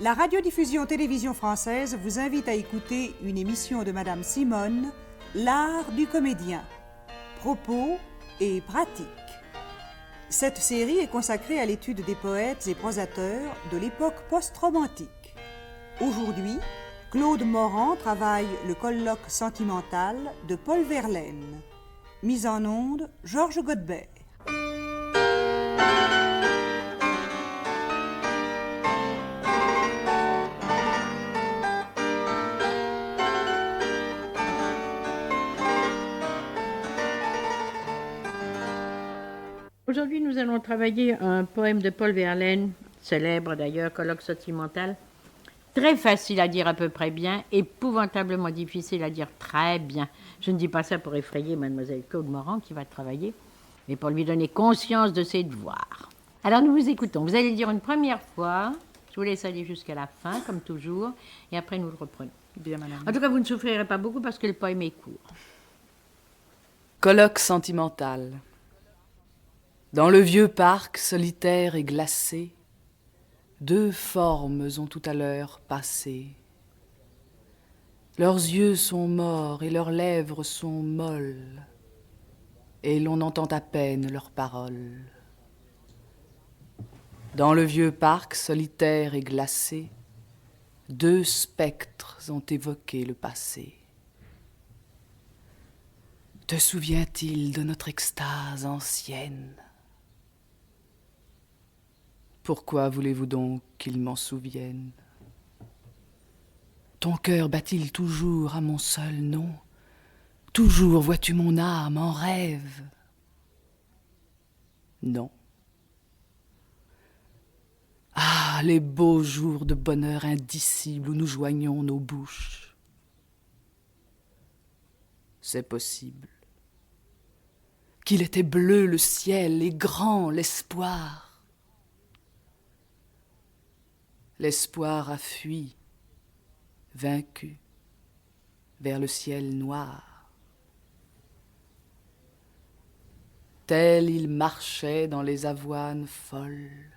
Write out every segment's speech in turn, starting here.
La radiodiffusion télévision française vous invite à écouter une émission de Madame Simone, L'art du comédien, propos et pratique. Cette série est consacrée à l'étude des poètes et prosateurs de l'époque post-romantique. Aujourd'hui, Claude Morand travaille le colloque sentimental de Paul Verlaine. Mise en onde, Georges Godbert. Aujourd'hui, nous allons travailler un poème de Paul Verlaine, célèbre d'ailleurs, colloque sentimental, très facile à dire à peu près bien, épouvantablement difficile à dire très bien. Je ne dis pas ça pour effrayer mademoiselle Claude Morand qui va travailler, mais pour lui donner conscience de ses devoirs. Alors nous vous écoutons. Vous allez le dire une première fois, je vous laisse aller jusqu'à la fin, comme toujours, et après nous le reprenons. Bien, madame. En tout cas, vous ne souffrirez pas beaucoup parce que le poème est court. Colloque sentimental. Dans le vieux parc solitaire et glacé, deux formes ont tout à l'heure passé. Leurs yeux sont morts et leurs lèvres sont molles, et l'on entend à peine leurs paroles. Dans le vieux parc solitaire et glacé, deux spectres ont évoqué le passé. Te souvient-il de notre extase ancienne ? Pourquoi voulez-vous donc qu'il m'en souvienne ? Ton cœur bat-il toujours à mon seul nom ? Toujours vois-tu mon âme en rêve ? Non. Ah, les beaux jours de bonheur indicible où nous joignions nos bouches. C'est possible. Qu'il était bleu le ciel et grand l'espoir. L'espoir a fui, vaincu, vers le ciel noir. Tel il marchait dans les avoines folles,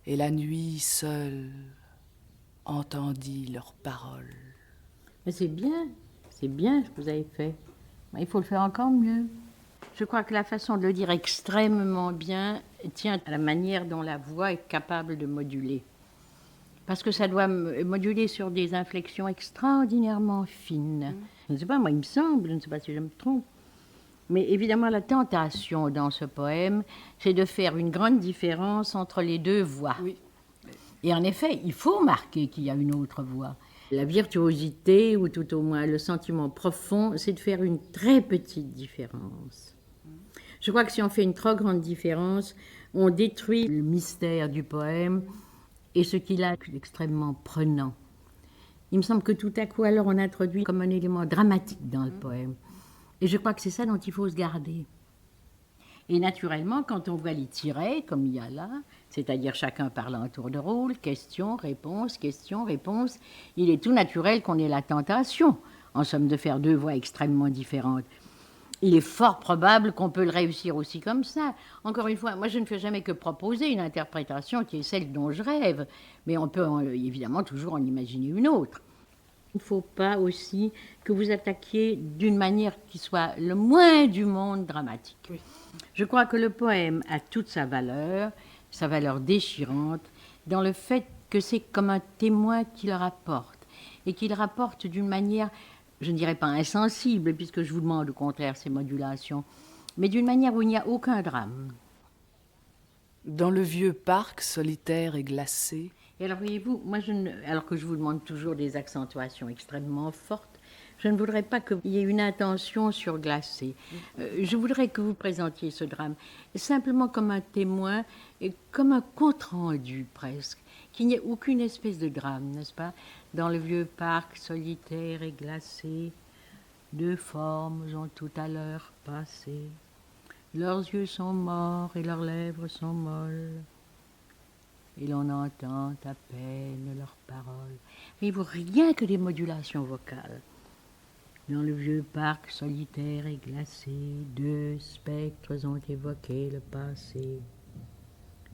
et la nuit seule entendit leurs paroles. Mais c'est bien ce que vous avez fait. Mais il faut le faire encore mieux. Je crois que la façon de le dire extrêmement bien tient à la manière dont la voix est capable de moduler. Parce que ça doit moduler sur des inflexions extraordinairement fines. Je ne sais pas, moi il me semble, je ne sais pas si je me trompe. Mais évidemment, la tentation dans ce poème, c'est de faire une grande différence entre les deux voix. Oui. Et en effet, il faut marquer qu'il y a une autre voix. La virtuosité, ou tout au moins le sentiment profond, c'est de faire une très petite différence. Je crois que si on fait une trop grande différence, on détruit le mystère du poème et ce qu'il a d'extrêmement prenant. Il me semble que tout à coup, alors, on introduit comme un élément dramatique dans le poème. Et je crois que c'est ça dont il faut se garder. Et naturellement, quand on voit les tirets, comme il y a là, c'est-à-dire chacun parlant à tour de rôle, question, réponse, il est tout naturel qu'on ait la tentation, en somme, de faire deux voix extrêmement différentes. Il est fort probable qu'on peut le réussir aussi comme ça. Encore une fois, moi je ne fais jamais que proposer une interprétation qui est celle dont je rêve, mais on peut évidemment toujours en imaginer une autre. Il ne faut pas aussi que vous attaquiez d'une manière qui soit le moins du monde dramatique. Oui. Je crois que le poème a toute sa valeur déchirante, dans le fait que c'est comme un témoin qui le rapporte, et qu'il rapporte d'une manière, je ne dirais pas insensible, puisque je vous demande au contraire ces modulations, mais d'une manière où il n'y a aucun drame. Dans le vieux parc solitaire et glacé, Et alors voyez-vous, moi alors que je vous demande toujours des accentuations extrêmement fortes, je ne voudrais pas qu'il y ait une intention surglacée. Je voudrais que vous présentiez ce drame simplement comme un témoin, et comme un compte-rendu presque, qu'il n'y ait aucune espèce de drame, n'est-ce pas ? Dans le vieux parc solitaire et glacé, deux formes ont tout à l'heure passé. Leurs yeux sont morts et leurs lèvres sont molles. Et l'on entend à peine leurs paroles. Mais il ne faut rien que des modulations vocales. Dans le vieux parc solitaire et glacé, deux spectres ont évoqué le passé.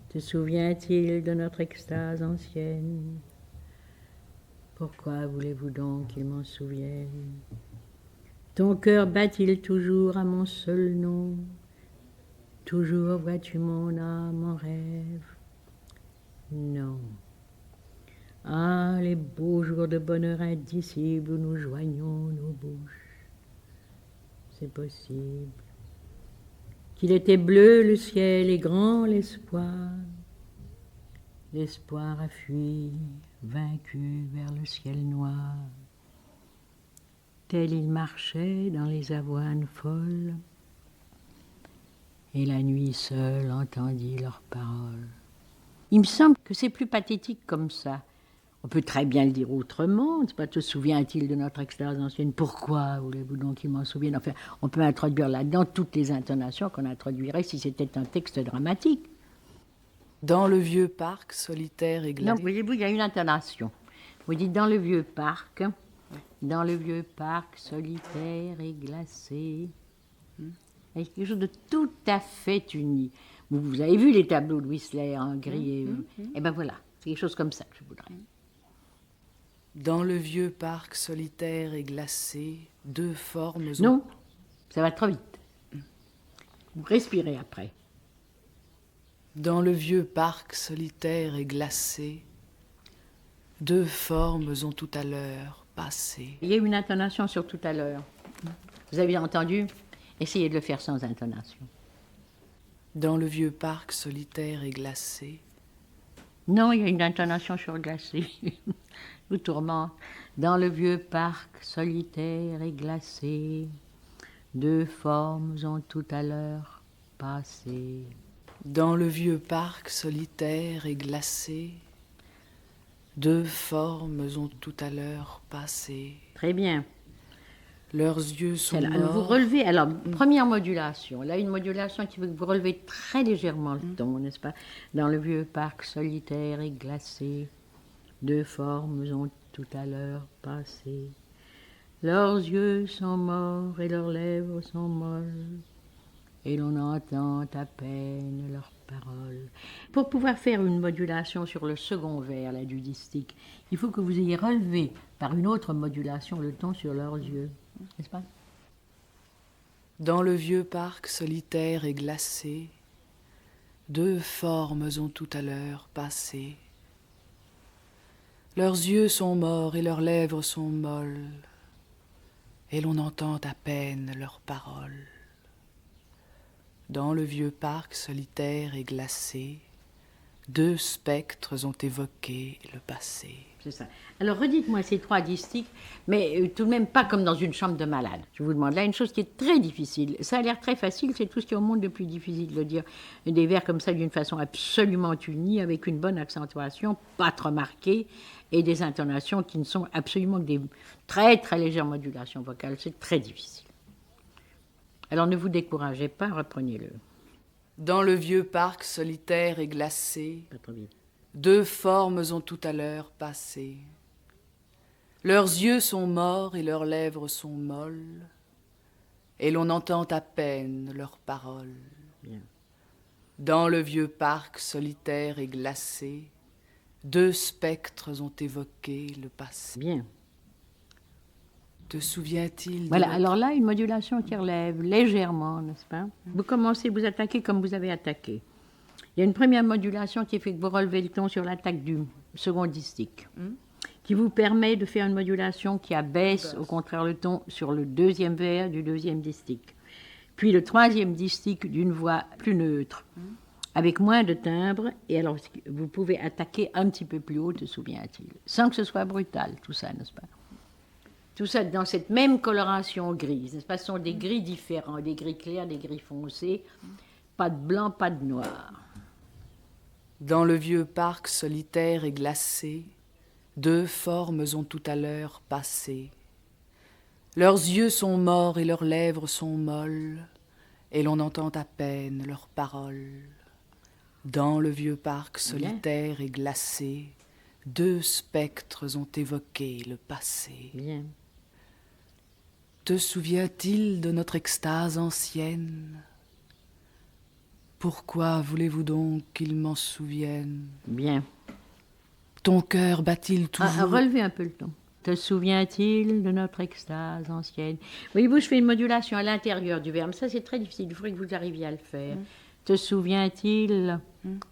Te souvient-il de notre extase ancienne? Pourquoi voulez-vous donc qu'il m'en souvienne? Ton cœur bat-il toujours à mon seul nom? Toujours vois-tu mon âme en rêve? Non. Ah, les beaux jours de bonheur indicible où nous joignons nos bouches. C'est possible. Qu'il était bleu le ciel et grand l'espoir. L'espoir a fui, vaincu vers le ciel noir. Tel il marchait dans les avoines folles, et la nuit seule entendit leurs paroles. Il me semble que c'est plus pathétique comme ça. On peut très bien le dire autrement. C'est pas te souvient-il de notre extase ancienne? Pourquoi voulez-vous donc qu'il m'en souvienne? Enfin, on peut introduire là-dedans toutes les intonations qu'on introduirait si c'était un texte dramatique. Dans le vieux parc solitaire et glacé. Donc, voyez-vous, il y a une intonation. Vous dites dans le vieux parc, dans le vieux parc solitaire et glacé. Il y a quelque chose de tout à fait uni. Vous avez vu les tableaux de Whistler en gris et ben voilà, c'est quelque chose comme ça que je voudrais. Dans le vieux parc solitaire et glacé, deux formes... Non, ça va trop vite. Vous respirez après. Dans le vieux parc solitaire et glacé, deux formes ont tout à l'heure passé. Il y a une intonation sur tout à l'heure. Vous avez entendu? Essayez de le faire sans intonation. Dans le vieux parc solitaire et glacé. Non, il y a une intonation sur glacé. Vous tourmente. Dans le vieux parc solitaire et glacé, deux formes ont tout à l'heure passé. Dans le vieux parc solitaire et glacé, deux formes ont tout à l'heure passé. Très bien. Leurs yeux sont Alors, vous morts. relevez, alors, première modulation. Là, une modulation qui veut que vous relevez très légèrement le ton, n'est-ce pas? Dans le vieux parc solitaire et glacé, deux formes ont tout à l'heure passé. Leurs yeux sont morts et leurs lèvres sont molles, et l'on entend à peine leurs paroles. Pour pouvoir faire une modulation sur le second vers là, du distique, il faut que vous ayez relevé par une autre modulation le ton sur leurs yeux, n'est-ce pas? Dans le vieux parc solitaire et glacé, deux formes ont tout à l'heure passé. Leurs yeux sont morts et leurs lèvres sont molles, et l'on entend à peine leurs paroles. Dans le vieux parc solitaire et glacé, deux spectres ont évoqué le passé. C'est ça. Alors redites-moi ces trois distiques, mais tout de même pas comme dans une chambre de malade. Je vous demande là une chose qui est très difficile. Ça a l'air très facile, c'est tout ce qui est au monde de plus difficile de le dire. Des vers comme ça d'une façon absolument unie, avec une bonne accentuation, pas trop marquée, et des intonations qui ne sont absolument que des très très légères modulations vocales. C'est très difficile. Alors ne vous découragez pas, reprenez-le. Dans le vieux parc solitaire et glacé, Pas trop vite. deux formes ont tout à l'heure passé. Leurs yeux sont morts et leurs lèvres sont molles, et l'on entend à peine leurs paroles. Bien. Dans le vieux parc solitaire et glacé, deux spectres ont évoqué le passé. Bien. Te souvient-il de Voilà, notre- alors là, une modulation qui relève légèrement, n'est-ce pas? Vous commencez, vous attaquez comme vous avez attaqué. Il y a une première modulation qui fait que vous relevez le ton sur l'attaque du second distique, qui vous permet de faire une modulation qui abaisse, au contraire, le ton sur le deuxième vers du deuxième distique. Puis le troisième distique d'une voix plus neutre, avec moins de timbre, et alors vous pouvez attaquer un petit peu plus haut, te souvient-il, sans que ce soit brutal, tout ça, n'est-ce pas? Tout ça dans cette même coloration grise, n'est-ce pas? Ce sont des gris différents, des gris clairs, des gris foncés, pas de blanc, pas de noir. Dans le vieux parc solitaire et glacé, deux formes ont tout à l'heure passé. Leurs yeux sont morts et leurs lèvres sont molles, et l'on entend à peine leurs paroles. Dans le vieux parc solitaire et glacé, deux spectres ont évoqué le passé. Bien. Te souvient-il de notre extase ancienne? Pourquoi voulez-vous donc qu'il m'en souvienne? Bien. Ton cœur bat-il toujours? Relevez un peu le ton. Te souvient-il de notre extase ancienne? Voyez-vous, je fais une modulation à l'intérieur du verbe. Ça, c'est très difficile. Il faudrait que vous arriviez à le faire. Te souvient-il?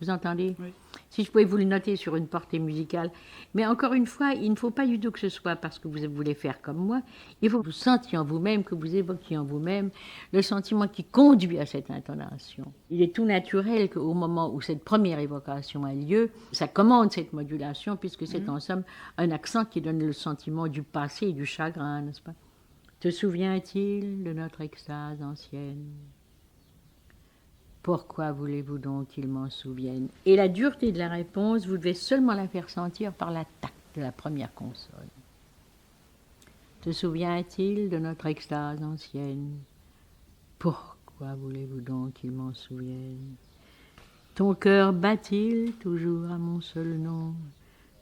Vous entendez? Oui. Si je pouvais vous le noter sur une portée musicale. Mais encore une fois, il ne faut pas du tout que ce soit parce que vous voulez faire comme moi. Il faut que vous sentiez en vous-même, que vous évoquiez en vous-même le sentiment qui conduit à cette intonation. Il est tout naturel qu'au moment où cette première évocation a lieu, ça commande cette modulation puisque c'est en somme un accent qui donne le sentiment du passé et du chagrin, n'est-ce pas? Te souvient-il de notre extase ancienne? Pourquoi voulez-vous donc qu'il m'en souvienne? Et la dureté de la réponse, vous devez seulement la faire sentir par la tact de la première consonne. Te souvient-il de notre extase ancienne? Pourquoi voulez-vous donc qu'il m'en souvienne? Ton cœur bat-il toujours à mon seul nom?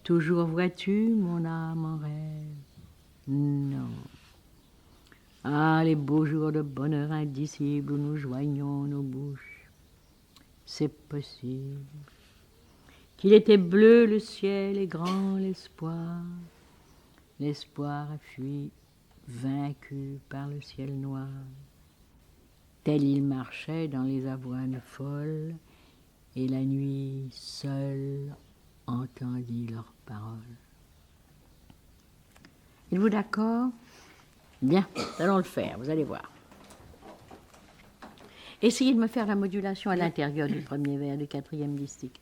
Toujours vois-tu mon âme en rêve? Non. Ah, les beaux jours de bonheur indicible où nous joignons nos bouches. C'est possible qu'il était bleu le ciel et grand l'espoir. L'espoir a fui, vaincu par le ciel noir. Tel il marchait dans les avoines folles, et la nuit seule entendit leurs paroles. Êtes-vous d'accord? Bien, allons le faire, vous allez voir. Essayez de me faire la modulation à l'intérieur du premier vers, du quatrième distique.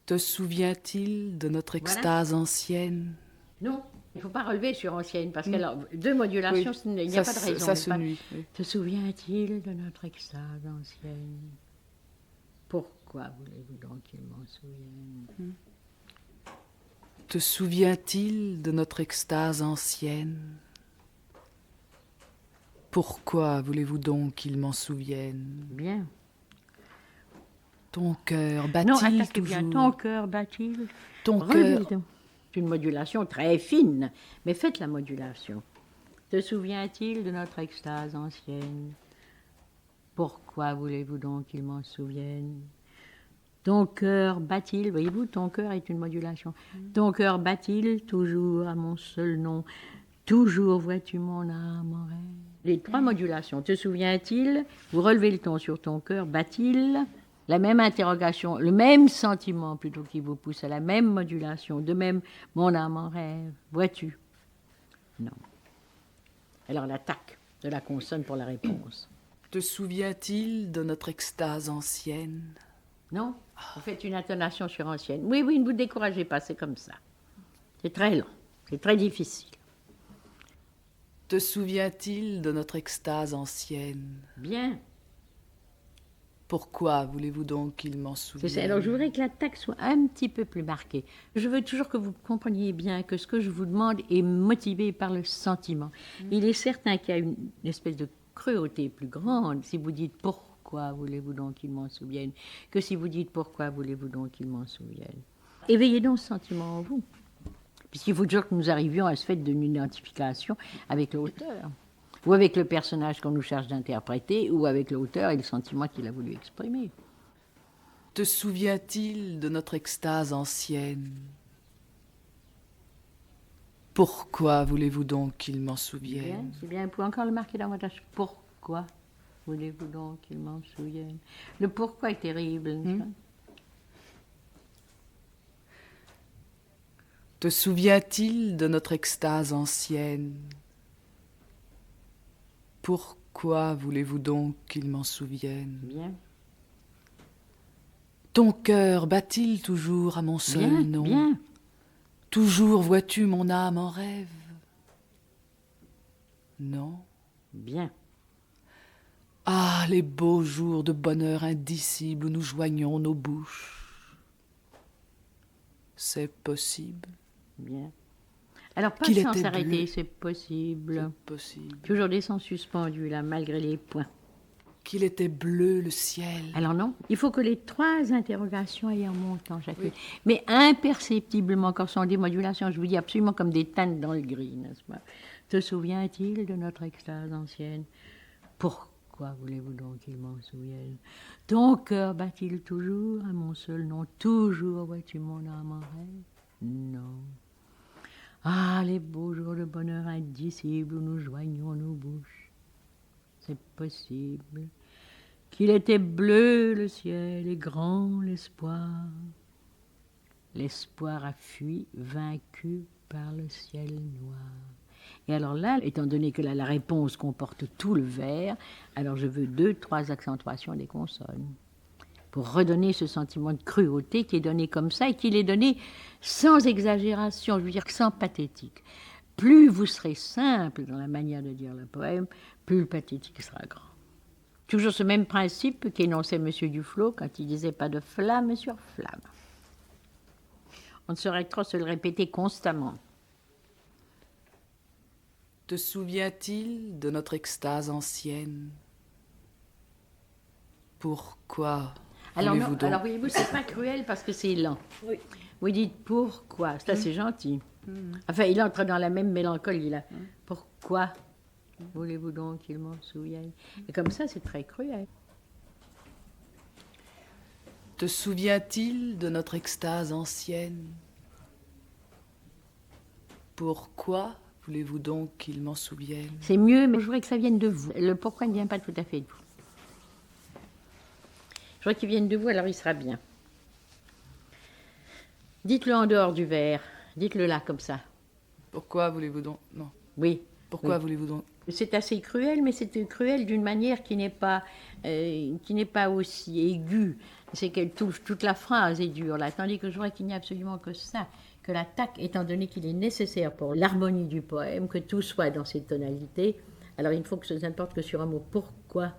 Te souvient-il de notre extase ancienne? Non, il ne faut pas relever sur ancienne, parce que alors, deux modulations, il n'y a pas de raison. Ça se nuit. Oui. Te souvient-il de notre extase ancienne? Pourquoi voulez-vous donc qu'il m'en souvienne? Te souvient-il de notre extase ancienne? Pourquoi voulez-vous donc qu'il m'en souvienne? Bien. Ton cœur Non, bat-il attaquez toujours? bien. Ton cœur bat-il? Ton Relevez cœur... donc. C'est une modulation très fine, mais faites la modulation. Te souvient-il de notre extase ancienne? Pourquoi voulez-vous donc qu'il m'en souvienne? Ton cœur bat-il? Voyez-vous, ton cœur est une modulation. Ton cœur bat-il toujours à mon seul nom? Toujours vois-tu mon âme en rêve? Les trois modulations. Te souvient-il? Vous relevez le ton sur ton cœur. Bat-il? La même interrogation, le même sentiment plutôt qui vous pousse à la même modulation. De même, mon âme en rêve. Vois-tu? Non. Alors l'attaque de la consonne pour la réponse. Te souvient-il de notre extase ancienne? Non? Vous faites une intonation sur ancienne. Oui, oui, ne vous découragez pas, c'est comme ça. C'est très long, c'est très difficile. Te souvient-il de notre extase ancienne? Bien. Pourquoi voulez-vous donc qu'il m'en C'est souvienne? ça. Alors je voudrais que l'attaque soit un petit peu plus marquée. Je veux toujours que vous compreniez bien que ce que je vous demande est motivé par le sentiment. Il est certain qu'il y a une espèce de cruauté plus grande si vous dites pourquoi voulez-vous donc qu'il m'en souvienne que si vous dites pourquoi voulez-vous donc qu'il m'en souvienne. Éveillez donc ce sentiment en vous. Puisqu'il faut toujours que nous arrivions à ce fait d'une identification avec l'auteur, ou avec le personnage qu'on nous charge d'interpréter, ou avec l'auteur et le sentiment qu'il a voulu exprimer. Te souvient-il de notre extase ancienne? Pourquoi voulez-vous donc qu'il m'en souvienne? C'est bien, vous pouvez encore le marquer davantage. Pourquoi voulez-vous donc qu'il m'en souvienne? Le pourquoi est terrible, n'est-ce pas? Te souvient-il de notre extase ancienne? Pourquoi voulez-vous donc qu'il m'en souvienne? Bien. Ton cœur bat-il toujours à mon seul Bien, nom? bien. Toujours vois-tu mon âme en rêve? Non. Bien. Ah, les beaux jours de bonheur indicible où nous joignons nos bouches. C'est possible. Bien. Alors, pas Qu'il sans était s'arrêter, bleu. c'est possible. C'est possible. Toujours des sons suspendus, là, malgré les points. Qu'il était bleu le ciel. Alors non, il faut que les trois interrogations aillent en montant chacune. Mais imperceptiblement, quand ce sont des modulations, je vous dis absolument comme des teintes dans le gris, n'est-ce pas? Te souvient-il de notre extase ancienne? Pourquoi pourquoi voulez-vous donc qu'il m'en souvienne? Ton cœur bat-il toujours à mon seul nom? Toujours vois-tu mon âme en rêve? Non. Ah, les beaux jours de bonheur indicible où nous joignons nos bouches. C'est possible qu'il était bleu le ciel et grand l'espoir. L'espoir a fui, vaincu par le ciel noir. Et alors là, étant donné que la réponse comporte tout le vers, alors je veux 2, 3 accentuations des consonnes pour redonner ce sentiment de cruauté qui est donné comme ça et qu'il est donné sans exagération, je veux dire sans pathétique. Plus vous serez simple dans la manière de dire le poème, plus le pathétique sera grand. Toujours ce même principe qu'énonçait M. Duflo quand il disait pas de flamme sur flamme. On ne saurait trop se le répéter constamment. Te souvient-il de notre extase ancienne? Pourquoi voulez-vous donc... Alors voyez-vous, c'est pas cruel parce que c'est lent. Oui. Vous dites pourquoi, ça c'est gentil. Enfin, il entre dans la même mélancolie là. Pourquoi voulez-vous donc qu'il m'en souvienne? Et comme ça, c'est très cruel. Te souvient-il de notre extase ancienne? Pourquoi voulez-vous donc qu'il m'en souvienne? C'est mieux, mais je voudrais que ça vienne de vous. Le pourquoi ne vient pas tout à fait de vous. Je voudrais qu'il vienne de vous, alors il sera bien. Dites-le en dehors du vers. Dites-le là, comme ça. Pourquoi voulez-vous donc... Non. Oui. Pourquoi Oui. voulez-vous donc... C'est assez cruel, mais c'est cruel d'une manière qui n'est pas aussi aiguë. C'est que toute la phrase est dure, là. Tandis que je vois qu'il n'y a absolument que ça, que l'attaque, étant donné qu'il est nécessaire pour l'harmonie du poème, que tout soit dans ces tonalités. Alors il ne faut que ça n'importe que sur un mot. Pourquoi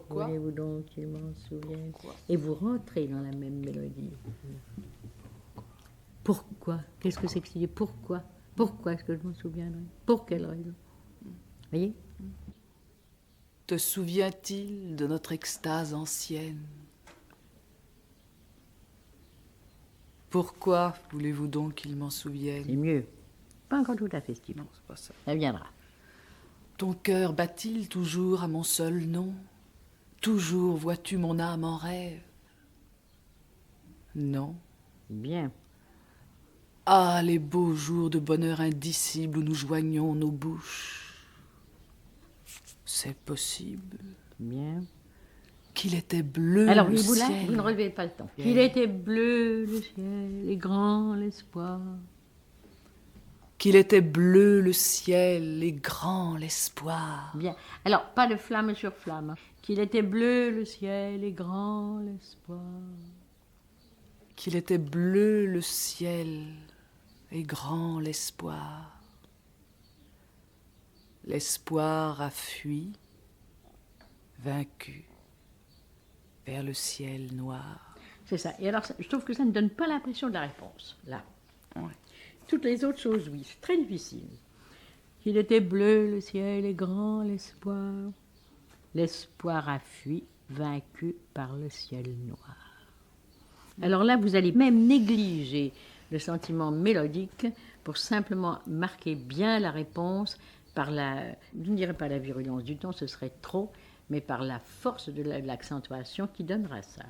voulez-vous donc qu'il m'en souvienne? Et vous rentrez dans la même mélodie. Pourquoi? Qu'est-ce que c'est que c'est? Pourquoi? Pourquoi est-ce que je m'en souviendrai? Pour quelle raison? Voyez? Te souvient-il de notre extase ancienne? Pourquoi voulez-vous donc qu'il m'en souvienne? C'est mieux. Pas encore tout à fait ce qu'il Non, c'est pas ça. Ça viendra. Ton cœur bat-il toujours à mon seul nom? Toujours vois-tu mon âme en rêve? Non. Bien. Ah, les beaux jours de bonheur indicible où nous joignons nos bouches. C'est possible Bien. qu'il était bleu Alors, le vous là, ciel. vous ne relevez pas le temps. Qu'il était bleu le ciel et grand l'espoir. Qu'il était bleu le ciel et grand l'espoir. Bien. Alors, pas de flamme sur flamme. Qu'il était bleu le ciel et grand l'espoir. Qu'il était bleu le ciel et grand l'espoir. L'espoir a fui, vaincu, vers le ciel noir. C'est ça. Et alors, je trouve que ça ne donne pas l'impression de la réponse, là. Ouais. Toutes les autres choses, oui, c'est très difficile. Qu'il était bleu le ciel et grand l'espoir. L'espoir a fui, vaincu par le ciel noir. Alors là, vous allez même négliger le sentiment mélodique pour simplement marquer bien la réponse par je ne dirais pas la virulence du ton, ce serait trop, mais par la force de l'accentuation qui donnera ça,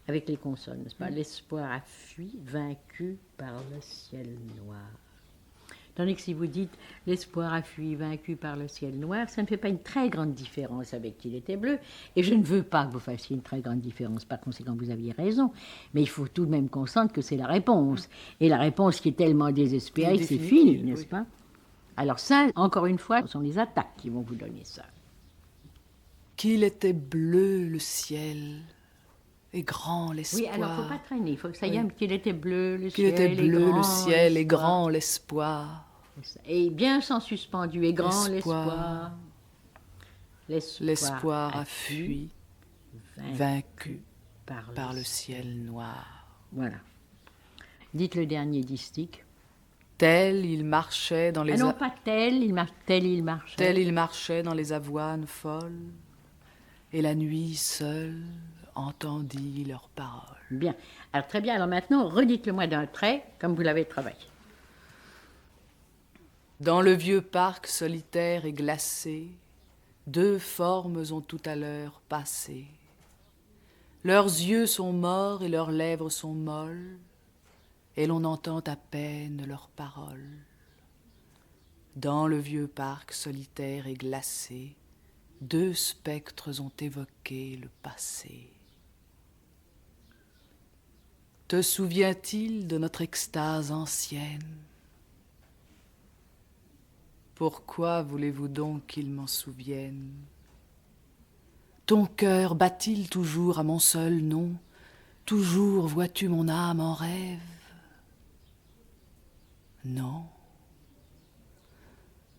avec les consonnes, n'est-ce pas? L'espoir a fui, vaincu par le ciel noir. Tandis que si vous dites « l'espoir a fui, vaincu par le ciel noir », ça ne fait pas une très grande différence avec « qu'il était bleu ». Et je ne veux pas que vous fassiez une très grande différence, par conséquent vous aviez raison. Mais il faut tout de même qu'on sente que c'est la réponse. Et la réponse qui est tellement désespérée, c'est fini, n'est-ce pas? Alors ça, encore une fois, ce sont les attaques qui vont vous donner ça. Qu'il était bleu le ciel et grand l'espoir. Oui, alors il ne faut pas traîner, il faut que ça y aille, qu'il était bleu le Qu'il ciel était bleu le ciel et l'espoir. grand l'espoir. Et bien sans suspendu, et grand l'espoir. L'espoir a fui, vaincu par le ciel noir. Voilà. Dites le dernier distique. Tel il marchait dans les... Ah non, pas tel, il marchait. Tel il marchait dans les avoines folles, et la nuit seule entendit leurs paroles. Bien. Alors très bien, alors maintenant, redites-le-moi d'un trait, comme vous l'avez travaillé. Dans le vieux parc solitaire et glacé, deux formes ont tout à l'heure passé. Leurs yeux sont morts et leurs lèvres sont molles, et l'on entend à peine leurs paroles. Dans le vieux parc solitaire et glacé, deux spectres ont évoqué le passé. Te souvient-il de notre extase ancienne? Pourquoi voulez-vous donc qu'il m'en souvienne? Ton cœur bat-il toujours à mon seul nom? Toujours vois-tu mon âme en rêve? Non.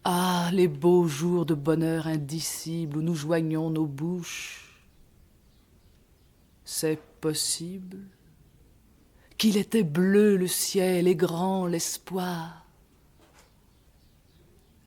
Ah, les beaux jours de bonheur indicible où nous joignions nos bouches. C'est possible qu'il était bleu le ciel et grand l'espoir,